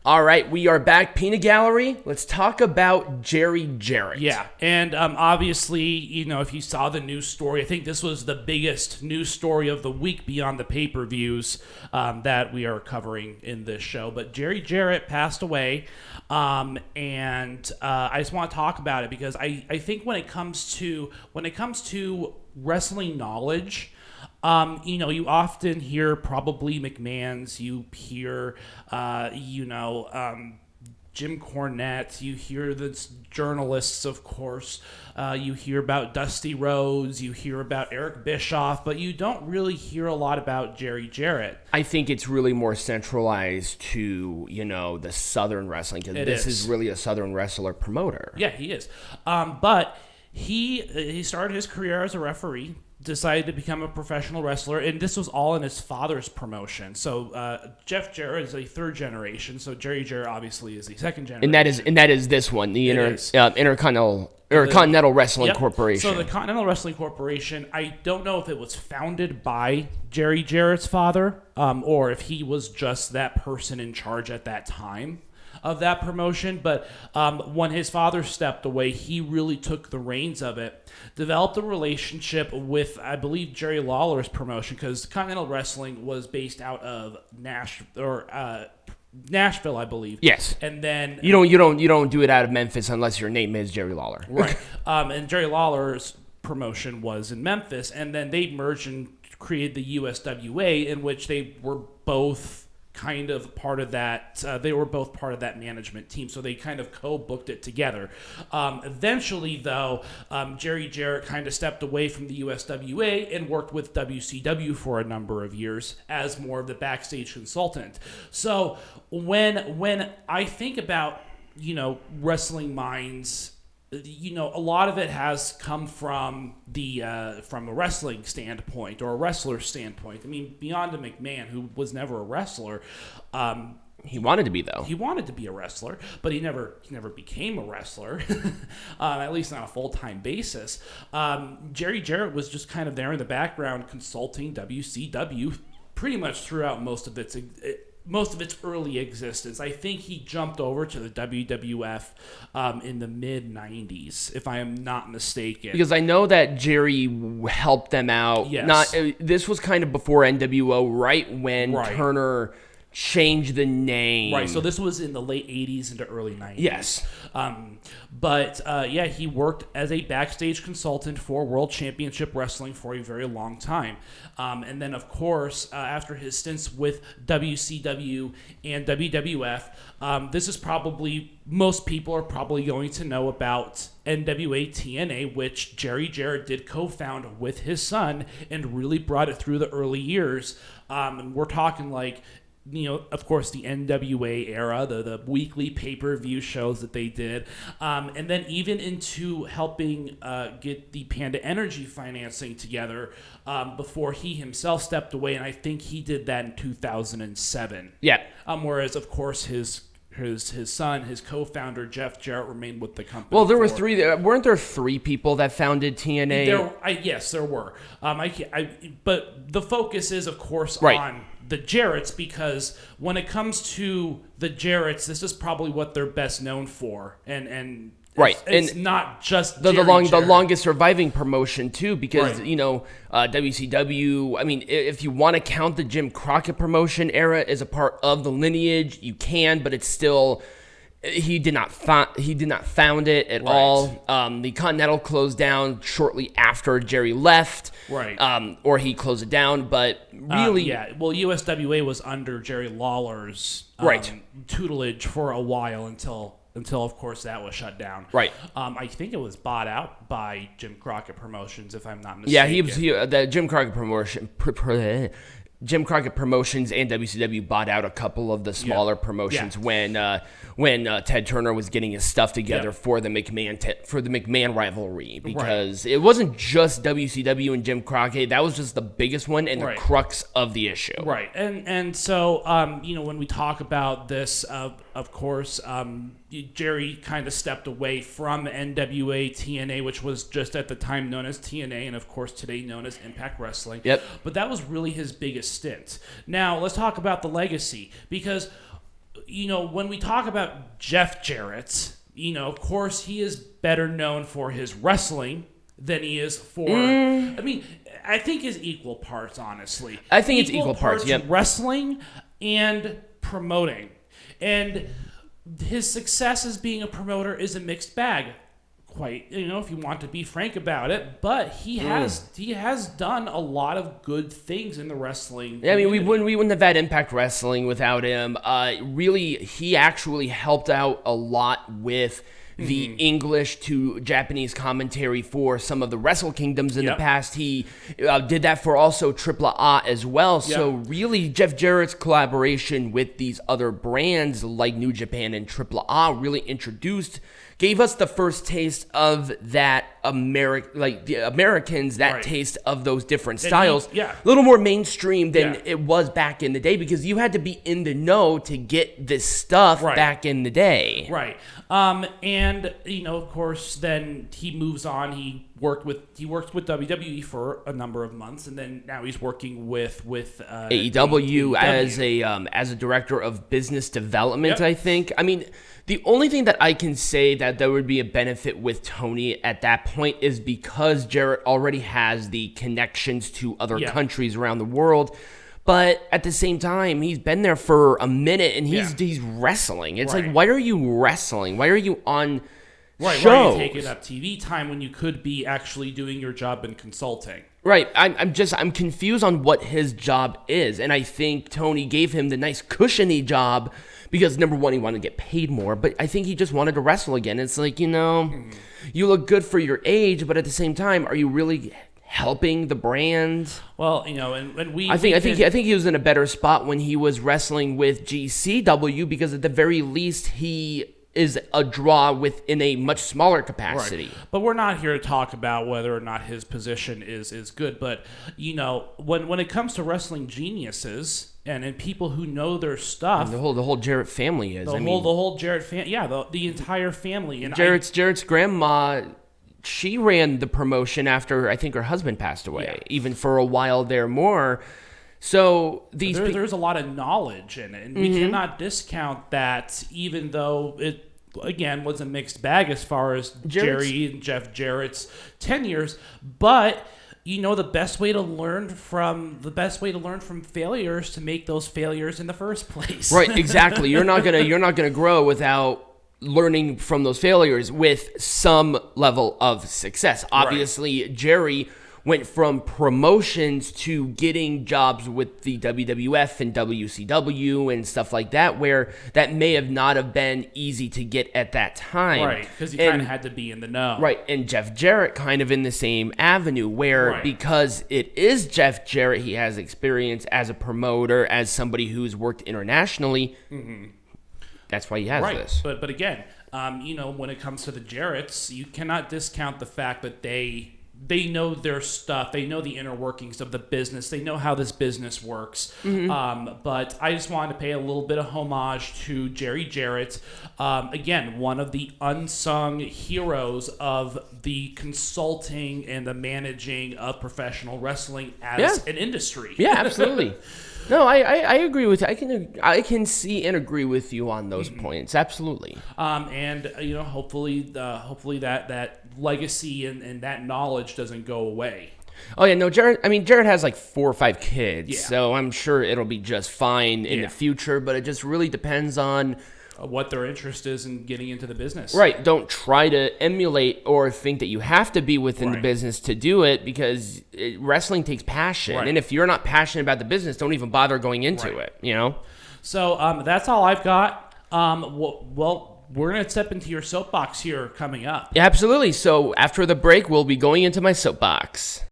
All right, we are back. Peanut Gallery. Let's talk about Jarrett. Yeah, and obviously, if you saw the news story, I think this was the biggest news story of the week beyond the pay-per-views that we are covering in this show. But Jarrett passed away, and I just want to talk about it because I think when it comes to wrestling knowledge, you often hear probably McMahon's, you hear, Jim Cornette, you hear the journalists, of course, you hear about Dusty Rhodes, you hear about Eric Bischoff, but you don't really hear a lot about Jarrett. I think it's really more centralized to, the Southern wrestling, because this is really a Southern wrestler promoter. Yeah, he is. But he started his career as a referee, decided to become a professional wrestler, and this was all in his father's promotion. So Jeff Jarrett is a third generation, so Jarrett obviously is the second generation. And that is this one, the Intercontinental Wrestling Corporation. So the Continental Wrestling Corporation, I don't know if it was founded by Jarrett's father, or if he was just that person in charge at that time of that promotion, but when his father stepped away, he really took the reins of it, developed a relationship with, I believe, Jerry Lawler's promotion, because Continental Wrestling was based out of Nashville, I believe. Yes. And then you don't do it out of Memphis unless your name is Jerry Lawler. Right. And Jerry Lawler's promotion was in Memphis, and then they merged and created the USWA, in which they were both kind of part of that. They were both part of that management team, so they kind of co-booked it together. Eventually, though, Jarrett kind of stepped away from the USWA and worked with WCW for a number of years as more of the backstage consultant. So when I think about wrestling minds, a lot of it has come from from a wrestling standpoint or a wrestler standpoint. I mean, beyond a McMahon, who was never a wrestler, he wanted to be, though. He wanted to be a wrestler, but he never became a wrestler, at least on a full-time basis. Jarrett was just kind of there in the background consulting WCW pretty much throughout most of its early existence. I think he jumped over to the WWF in the mid-90s, if I am not mistaken. Because I know that Jerry helped them out. Yes. This was kind of before NWO, right when Turner changed the name. Right, so this was in the late 80s into early 90s. Yes. But he worked as a backstage consultant for World Championship Wrestling for a very long time. And then, of course, after his stints with WCW and WWF, this is probably, most people are probably going to know about NWA TNA, which Jarrett did co-found with his son and really brought it through the early years. And we're talking like, of course, the NWA era, the weekly pay-per-view shows that they did, and then even into helping get the Panda Energy financing together before he himself stepped away, and I think he did that in 2007. Yeah. Whereas, of course, his son, his co-founder, Jeff Jarrett, remained with the company. Well, there were three. Weren't there three people that founded TNA? Yes, there were. But the focus is, of course, on the Jarretts, because when it comes to the Jarretts, this is probably what they're best known for, and it's not just the longest surviving promotion too, because WCW. I mean, if you want to count the Jim Crockett promotion era as a part of the lineage, you can, but it's still. He did not found it at all. The Continental closed down shortly after Jerry left. Right. Or he closed it down, but really... Well, USWA was under Jerry Lawler's tutelage for a while until, of course, that was shut down. Right. I think it was bought out by Jim Crockett Promotions, if I'm not mistaken. Yeah, the Jim Crockett promotion... Jim Crockett Promotions and WCW bought out a couple of the smaller promotions when Ted Turner was getting his stuff together for the McMahon rivalry, because it wasn't just WCW and Jim Crockett. That was just the biggest one and the crux of the issue. Right. And so when we talk about this, of course, Jerry kind of stepped away from NWA TNA, which was just at the time known as TNA, and of course today known as Impact Wrestling. Yep. But that was really his biggest stint. Now let's talk about the legacy, because when we talk about Jeff Jarrett, of course he is better known for his wrestling than he is for. I mean, I think is equal parts, honestly. I think it's equal parts. Yep. Wrestling and promoting, and his success as being a promoter is a mixed bag. Quite, if you want to be frank about it, but he has done a lot of good things in the wrestling. Yeah, I mean, we wouldn't have had Impact Wrestling without him. Really, he actually helped out a lot with the English to Japanese commentary for some of the Wrestle Kingdoms in the past. He did that for also AAA as well. So really, Jeff Jarrett's collaboration with these other brands like New Japan and AAA really gave us the first taste of that the Americans, that taste of those different styles. A little more mainstream than it was back in the day, because you had to be in the know to get this stuff back in the day. Right. And of course, then he moves on. He worked with WWE for a number of months, and then now he's working with AEW as a director of business development. I think. I mean, the only thing that I can say that there would be a benefit with Tony at that point is because Jarrett already has the connections to other countries around the world. But at the same time, he's been there for a minute, and he's wrestling. It's like, why are you wrestling? Why are you on shows? Why are you taking up TV time when you could be actually doing your job in consulting? Right. I'm confused on what his job is, and I think Tony gave him the nice cushiony job because, number one, he wanted to get paid more, but I think he just wanted to wrestle again. It's like, you look good for your age, but at the same time, are you really helping the brand? Well, and I think he was in a better spot when he was wrestling with GCW, because at the very least he is a draw within a much smaller capacity. Right. But we're not here to talk about whether or not his position is good. But when it comes to wrestling geniuses and people who know their stuff, the whole Jarrett family is. The whole Jarrett family, the entire family. And Jarrett's grandma, she ran the promotion after I think her husband passed away, even for a while there more. So there's a lot of knowledge in it, and we cannot discount that, even though it again was a mixed bag as far as Jerry and Jeff Jarrett's tenures. But the best way to learn from failures to make those failures in the first place. Right, exactly. You're not gonna grow without learning from those failures with some level of success. Obviously, Jerry went from promotions to getting jobs with the WWF and WCW and stuff like that, where that may have not have been easy to get at that time. Right, because you kind of had to be in the know. Right, and Jeff Jarrett kind of in the same avenue, where because it is Jeff Jarrett, he has experience as a promoter, as somebody who's worked internationally. That's why he has this. But again, when it comes to the Jarretts, you cannot discount the fact that they know their stuff. They know the inner workings of the business. They know how this business works. But I just wanted to pay a little bit of homage to Jerry Jarrett. Again, one of the unsung heroes of the consulting and the managing of professional wrestling as an industry. Yeah, absolutely. No, I agree with you. I can see and agree with you on those points. Absolutely. And hopefully that legacy and that knowledge doesn't go away. Oh yeah, no, Jarrett has like 4 or 5 kids, so I'm sure it'll be just fine in the future. But it just really depends on what their interest is in getting into the business. Right. Don't try to emulate or think that you have to be within the business to do it, because wrestling takes passion. And if you're not passionate about the business, don't even bother going into it, So that's all I've got. Well, we're going to step into your soapbox here coming up. Yeah, absolutely. So after the break, we'll be going into my soapbox.